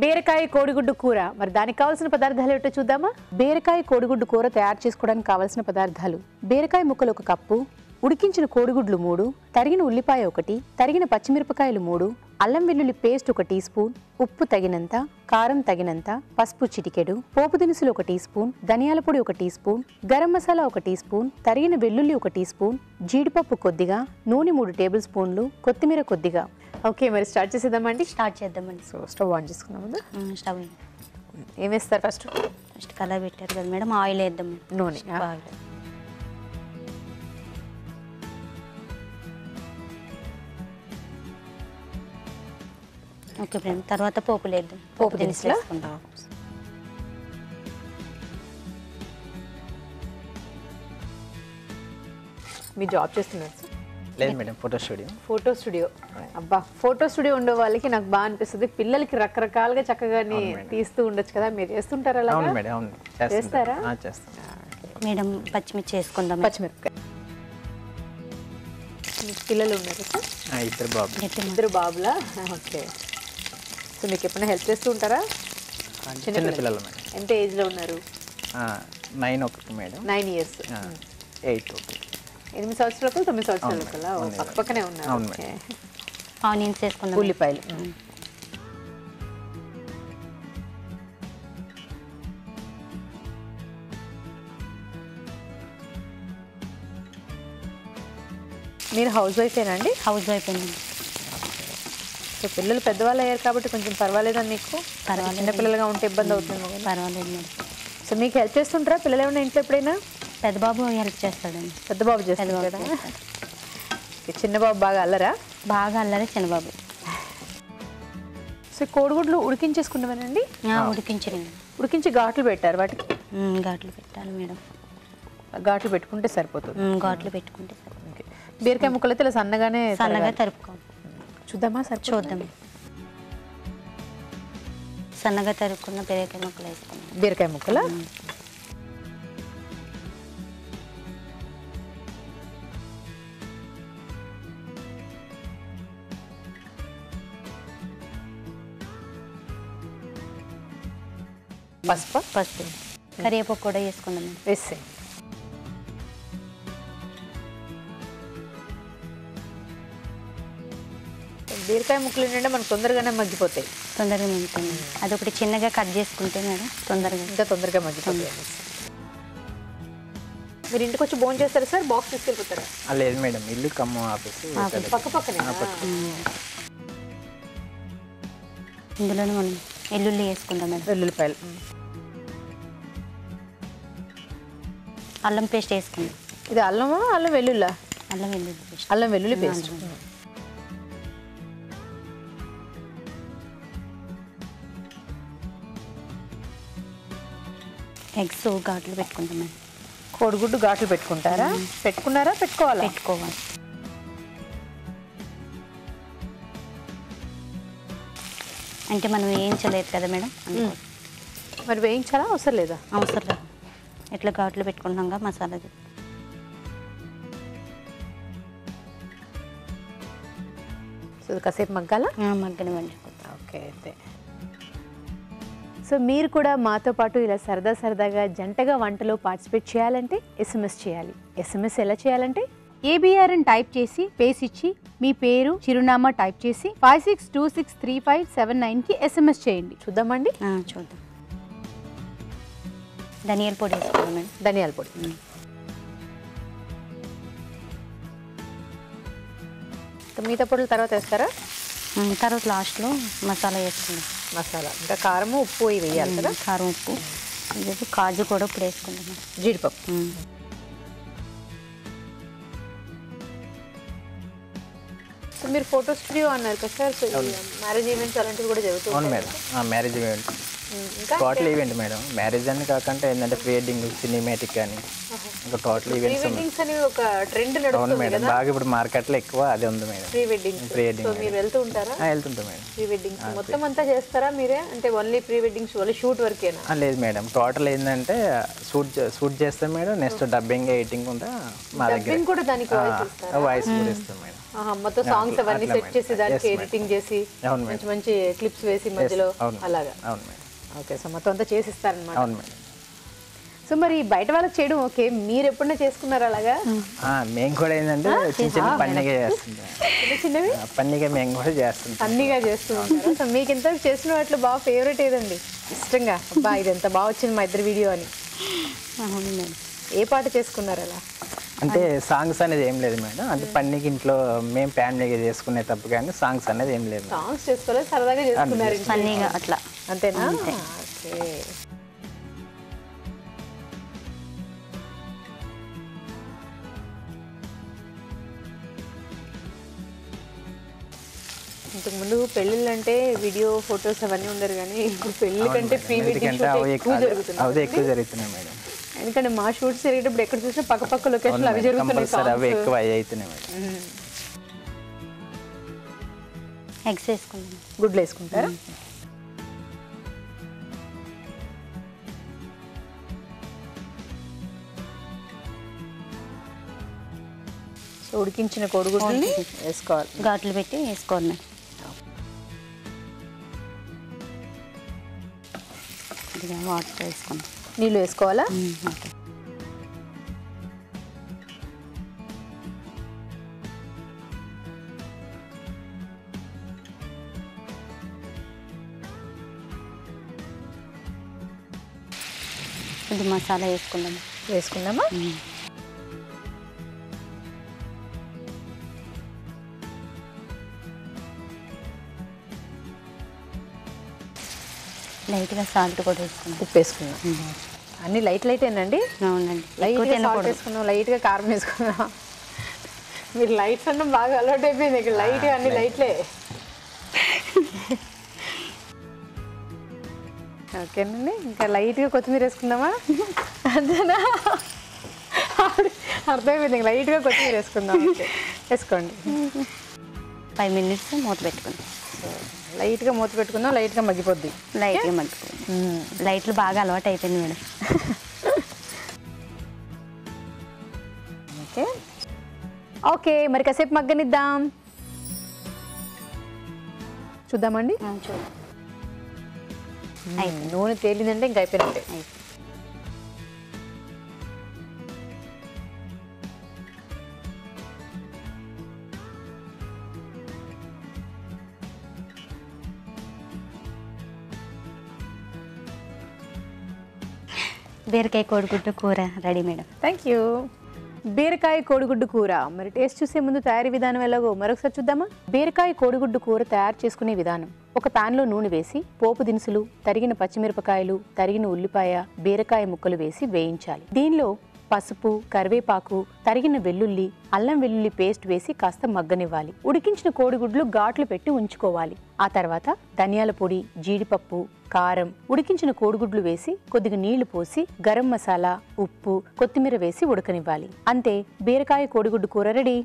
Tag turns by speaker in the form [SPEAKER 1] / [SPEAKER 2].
[SPEAKER 1] బీరకాయ కోడిగుడ్డు కూర. మరి దానికి కావాల్సిన పదార్థాలు ఏమిటో చూద్దామా? బీరకాయ కోడిగుడ్డు కూర తయారు చేసుకోవడానికి కావాల్సిన పదార్థాలు: బీరకాయ ముక్కలు 1 కప్పు, ఉడికించిన కోడిగుడ్లు 3, తరిగిన ఉల్లిపాయ 1, తరిగిన పచ్చిమిరపకాయలు 3, అల్లం వెల్లుల్లి పేస్ట్ 1 టీ స్పూన్, ఉప్పు తగినంత, కారం తగినంత, పసుపు చిటికెడు, పోపు దినుసులు 1 టీ స్పూన్, ధనియాల పొడి 1 teaspoon, garam masala 1 teaspoon, తరిగిన వెల్లుల్లి 1 టీ స్పూన్, జీడిపప్పు కొద్దిగా, నూనె 3 టేబుల్ స్పూన్లు, కొత్తిమీర కొద్దిగా. ఓకే, మరి స్టార్ట్ చేసేద్దామండి.
[SPEAKER 2] స్టార్ట్ చేద్దామండి.
[SPEAKER 1] సో స్టవ్ ఆన్ చేసుకున్నాం ముందు.
[SPEAKER 2] స్టవ్
[SPEAKER 1] ఏం వేస్తారు ఫస్ట్?
[SPEAKER 2] కలర్ పెట్టారు కదా మేడం, ఆయిల్ వేద్దాం.
[SPEAKER 1] నూనె.
[SPEAKER 2] ఓకే మేడం, తర్వాత పోపులు వేద్దాం.
[SPEAKER 1] పోపు దినుసులు వేసుకుంటాం. మీరు జాబ్ చేస్తున్నారు సార్?
[SPEAKER 3] లేదు madam, photo studio.
[SPEAKER 1] Photo studio. అబ్బా, ఫోటో స్టూడియో ఉండే వాళ్ళకి నాకు బాగా అనిపిస్తుంది. పిల్లలకి రకరకాలుగా చక్కగా తీస్తూ ఉండొచ్చు కదా, మీరు చేస్తుంటారా?
[SPEAKER 3] అవును మేడం, అవును
[SPEAKER 1] చేస్తారా?
[SPEAKER 3] చేస్తాం
[SPEAKER 2] మేడం. పచ్చిమిర్చి వేసుకుందాం.
[SPEAKER 1] పచ్చిమిరపకాయ. పిల్లలు ఉన్నారు సార్?
[SPEAKER 3] 2 బాబులు.
[SPEAKER 1] 2 బాబులా? ఓకే. సో మీకు ఎప్పుడైనా హెల్ప్ చేస్తూ ఉంటారా?
[SPEAKER 3] చిన్న పిల్లలు మేడం.
[SPEAKER 1] ఎంత ఏజ్లో ఉన్నారు?
[SPEAKER 3] 9 ఒకటి మేడం.
[SPEAKER 1] 9 ఇయర్స్.
[SPEAKER 3] 8 ఒకటి.
[SPEAKER 1] 8 సంవత్సరాలకు 9 సంవత్సరాలకు పక్కనే ఉన్నారు.
[SPEAKER 2] ఆనియన్స్ వేసుకుందాం.
[SPEAKER 1] ఉల్లిపాయలు. మీరు హౌస్ వైఫేనా అండి?
[SPEAKER 2] హౌస్ వైఫ్ అండి.
[SPEAKER 1] సో పిల్లలు పెద్దవాళ్ళు అయ్యారు కాబట్టి కొంచెం పర్వాలేదా మీకు?
[SPEAKER 2] పర్వాలేదు.
[SPEAKER 1] చిన్న పిల్లలుగా ఉంటే ఇబ్బంది అవుతుంది.
[SPEAKER 2] పర్వాలేదు మేడం.
[SPEAKER 1] సో మీకు హెల్ప్ చేస్తుంటారా పిల్లలు ఏమైనా ఇంట్లో ఎప్పుడైనా?
[SPEAKER 2] పెద్ద బాబు హెల్ప్ చేస్తాడండి.
[SPEAKER 1] పెద్ద బాబు చేస్తాడా? చిన్న బాబు బాగా అల్లరా?
[SPEAKER 2] బాగా అల్లరే చిన్న బాబు.
[SPEAKER 1] సో కోడిగుడ్లు ఉడికించేసుకున్నామేనండి?
[SPEAKER 2] ఉడికించండి.
[SPEAKER 1] ఉడికించి ఘాట్లు పెట్టారు వాటికి?
[SPEAKER 2] ఘాట్లు పెట్టాలి మేడం.
[SPEAKER 1] ఘాట్లు పెట్టుకుంటే సరిపోతుంది.
[SPEAKER 2] ఘాట్లు పెట్టుకుంటే సరిపోతుంది.
[SPEAKER 1] బీరకాయ ముక్కలు అయితే ఇలా సన్నగా
[SPEAKER 2] తరుపుకోవాలి.
[SPEAKER 1] చూద్దామా సార్?
[SPEAKER 2] చూద్దాం. సన్నగా తరుక్కున్న బీరకాయ ముక్కలు వేసుకున్నాం.
[SPEAKER 1] బీరకాయ ముక్కలా?
[SPEAKER 2] పసుపు కరివేపాకు కూడా వేసుకున్నాం.
[SPEAKER 1] వేస్తే బీరకాయ ముక్కలు ఏంటంటే మనకు తొందరగానే మగ్గిపోతాయి.
[SPEAKER 2] తొందరగా మగ్గుతుంది. అదొకటి చిన్నగా కట్ చేసుకుంటే మేడం ఇంకా
[SPEAKER 1] తొందరగా మగ్గిపోతాయి. మీరు ఇంటికి వచ్చి భోజనం చేస్తారా సార్? బాక్స్ తీసుకెళ్ళిపోతారా?
[SPEAKER 3] లేదు మేడం, ఇల్లు ఖమ్మం ఆఫీస్
[SPEAKER 1] పక్క పక్కనే.
[SPEAKER 2] ఇందులోనే మనం వెల్లుల్లి వేసుకుందాం మేడం.
[SPEAKER 1] వెల్లుల్లిపాయలు,
[SPEAKER 2] అల్లం పేస్ట్ వేసుకుందాం.
[SPEAKER 1] ఇది అల్లమా అల్లం వెల్లుల్లా?
[SPEAKER 2] అల్లం వెల్లుల్లి పేస్ట్.
[SPEAKER 1] అల్లం వెల్లుల్లి పేస్ట్.
[SPEAKER 2] ఎగ్స్ ఘాట్లు పెట్టుకుంటాం మేడం.
[SPEAKER 1] కోడిగుడ్డు ఘాట్లు పెట్టుకుంటారా? పెట్టుకున్నారా? పెట్టుకోవాలి.
[SPEAKER 2] అంటే మనం వేయించలేదు కదా మేడం.
[SPEAKER 1] మరి వేయించాలా? అవసరం లేదా?
[SPEAKER 2] అవసరం లేదు. ఎట్లా ఘాట్లు పెట్టుకుంటాం మసాలా.
[SPEAKER 1] సో కాసేపు మగ్గాలా?
[SPEAKER 2] మగ్గనివ్వండి.
[SPEAKER 1] ఓకే. అయితే సో మీరు కూడా మాతో పాటు ఇలా సరదాగా జంటగా వంటలో పార్టిసిపేట్ చేయాలంటే SMS చేయాలి. SMS ఎలా చేయాలంటే ABR అని టైప్ చేసి పేస్ ఇచ్చి మీ పేరు చిరునామా టైప్ చేసి 56263579కి SMS చేయండి. చూద్దామండి.
[SPEAKER 2] చూద్దాం. ధనియాల పొడి వేసుకోండి.
[SPEAKER 1] ధనియాల పొడి. మిగతా పొడులు తర్వాత వేస్తారా?
[SPEAKER 2] తర్వాత లాస్ట్లో మసాలా వేసుకుందాం.
[SPEAKER 1] మసాలా ఇంకా కారము ఉప్పు ఇవి వేయాలి కదా?
[SPEAKER 2] కారం ఉప్పు కాజు కూడా ఇప్పుడు వేసుకుందాం.
[SPEAKER 1] జీడిపప్పు. సో మీరు ఫోటో స్టూడియో అన్నారు కదా సార్? సో మ్యారేజ్ ఈవెంట్స్ అలాంటివి కూడా జరుగుతాయి?
[SPEAKER 3] అవును madam, marriage event, total event madam. Marriage అని కాకుండా ఏంటంటే ప్రీ వెడ్డింగ్, సినిమాటిక్ కానీ ఇంకా టోటల్ ఈవెంట్స్.
[SPEAKER 1] ప్రీ వెడ్డింగ్స్ అనేవి ఒక ట్రెండ్ నడుస్తుంది
[SPEAKER 3] మేడం. బాగా ఇప్పుడు మార్కెట్లో ఎక్కువ అది ఉంది మేడం.
[SPEAKER 1] Pre wedding. సో మీరు వెళ్తూ ఉంటారా?
[SPEAKER 3] వెళ్తుంటాం మేడం.
[SPEAKER 1] ప్రీ వెడ్డింగ్స్ మొత్తం అంతా చేస్తారా మీరే? అంటే only pre weddings only shoot వరకేనా?
[SPEAKER 3] లేదు మేడం, టోటల్ ఏంటంటే షూట్ చేస్తాం మేడం. నెక్స్ట్ డబ్బింగ్, ఎడిటింగ్ కూడా మా దగ్గర.
[SPEAKER 1] కూడా దానికి
[SPEAKER 3] వాయిస్ కూడా ఇస్తాం మేడం.
[SPEAKER 1] మొత్తం సాంగ్స్ అవన్నీ సెట్ చేసి దానికి ఎడిటింగ్ చేసి
[SPEAKER 3] అవును మేడం.
[SPEAKER 1] మంచి మంచి క్లిప్స్ వేసి మధ్యలో
[SPEAKER 3] అవును.
[SPEAKER 1] అలాగా.
[SPEAKER 3] అవును మేడం.
[SPEAKER 1] ఓకే, సో మొత్తం అంతా చేసిస్తారనమాట.
[SPEAKER 3] అవును మేడం.
[SPEAKER 1] సో మరి బయట వాళ్ళకి చేయడం ఓకే, మీరు ఎప్పుడైనా చేసుకున్నారు అలాగా?
[SPEAKER 3] మేము కూడా ఏంటంటే చిన్న చిన్న పన్నీగా చేస్తుంటాం.
[SPEAKER 1] చిన్న చిన్నవి
[SPEAKER 3] పన్నీగా మేము కూడా చేస్తుంటాం.
[SPEAKER 1] అన్నీగా చేస్తూ ఉంటారు. సో మీకు ఇంత చేసిన వాటిలో బాగా ఫేవరెట్ ఏదండి ఇష్టంగా? అబ్బా ఇది ఎంత బాగా వచ్చింది మా ఇద్దరు వీడియో అని
[SPEAKER 2] అవును మేడం.
[SPEAKER 1] ఏ పాట చేసుకున్నారు అలా?
[SPEAKER 3] అంటే సాంగ్స్ అనేది ఏం లేదు మేడం. అంటే పన్నీకి ఇంట్లో మేము ఫ్యామిలీగా చేసుకునే తప్ప కానీ సాంగ్స్ అనేది ఏం లేదు.
[SPEAKER 1] సాంగ్స్ చేసుకోలేదు, సరదాగా చేసుకున్నారు ఇంట్లో.
[SPEAKER 2] ఫన్నీగా అట్లా.
[SPEAKER 1] అంతేనా? ఓకే. ఇంతకుముందు పెళ్ళిళ్ళు అంటే వీడియో ఫొటోస్ అవన్నీ ఉండరు, కానీ ఇప్పుడు పెళ్లి కంటే ప్రీ వెడ్డింగ్
[SPEAKER 3] ఎందుకంటే
[SPEAKER 1] షూట్ ఎక్కువ జరుగుతుంది.
[SPEAKER 3] అవే ఎక్కువ జరుగుతున్నాయి మేడం.
[SPEAKER 1] ఎందుకంటే మా షూట్స్ జరిగేటప్పుడు ఎక్కడ చూసినా పక్క లొకేషన్లు అవి జరుగుతున్నాయి.
[SPEAKER 3] కంపల్సరీ అవే ఎక్కువ అవుతున్నాయి మేడం.
[SPEAKER 2] ఎగ్స్ వేసుకున్నాం.
[SPEAKER 1] గుడ్లు వేసుకుంటారా? సో ఉడికించిన కోడిగుడ్లని వేసుకోవాలి,
[SPEAKER 2] ఘాట్లు పెట్టి వేసుకోవాలి మేడం. కొద్దిగా వాటర్ వేసుకున్నాం.
[SPEAKER 1] నీళ్ళు వేసుకోవాలా?
[SPEAKER 2] ఓకే. ఇది మసాలా వేసుకుందాం.
[SPEAKER 1] వేసుకుందామా?
[SPEAKER 2] లైట్గా సాల్ట్ కూడా వేసుకున్నాం.
[SPEAKER 1] ఉప్పు వేసుకుందాం. అన్ని లైటేనండి?
[SPEAKER 2] అవునండి.
[SPEAKER 1] లైట్గా సాల్ట్ వేసుకున్నాం, లైట్గా కారం వేసుకున్నాం. మీరు లైట్స్ అన్న బాగా అలవాటు అయిపోయింది. ఇక్కడ లైట్గా అన్ని లైట్లే. ఓకేనండి, ఇంకా లైట్గా కొత్తిమీర వేసుకుందామా? అంతేనా? అర్థమైపోయింది. ఇంకా లైట్గా కొత్తిమీర వేసుకుందాం. వేసుకోండి.
[SPEAKER 2] 5 minutes మూత పెట్టుకుందాం.
[SPEAKER 1] లైట్గా మూత పెట్టుకుందాం, లైట్గా మగ్గిపోద్ది.
[SPEAKER 2] లైట్గా మగ్గిపోయింది. లైట్లు బాగా అలవాటు అయిపోయింది మేడం.
[SPEAKER 1] ఓకే ఓకే, మరి కాసేపు మగ్గనిద్దాం. చూద్దామండి.
[SPEAKER 2] చూడండి,
[SPEAKER 1] నూనె తేలిందంటే ఇంకా అయిపోయినట్టే.
[SPEAKER 2] బీరకాయ కోడిగుడ్డు కూర రెడీ మేడం.
[SPEAKER 1] Thank you. బీరకాయ కోడిగుడ్డు కూర. మరి టేస్ట్ చూసే ముందు తయారీ విధానం ఎలాగో మరొకసారి చూద్దామా? బీరకాయ కోడిగుడ్డు కూర తయారు చేసుకునే విధానం: ఒక పాన్లో నూనె వేసి పోపు దినుసులు, తరిగిన పచ్చిమిరపకాయలు, తరిగిన ఉల్లిపాయ, బీరకాయ ముక్కలు వేసి వేయించాలి. దీనిలో పసుపు, కరివేపాకు, తరిగిన వెల్లుల్లి, అల్లం వెల్లుల్లి పేస్ట్ వేసి కాస్త మగ్గనివ్వాలి. ఉడికించిన కోడిగుడ్లు ఘాట్లు పెట్టి ఉంచుకోవాలి. ఆ తర్వాత ధనియాల పొడి, జీడిపప్పు, కారం, ఉడికించిన కోడిగుడ్లు వేసి కొద్దిగా నీళ్లు పోసి గరం మసాలా, ఉప్పు, కొత్తిమీర వేసి ఉడకనివ్వాలి. అంతే, బీరకాయ కోడిగుడ్డు కూర రెడీ.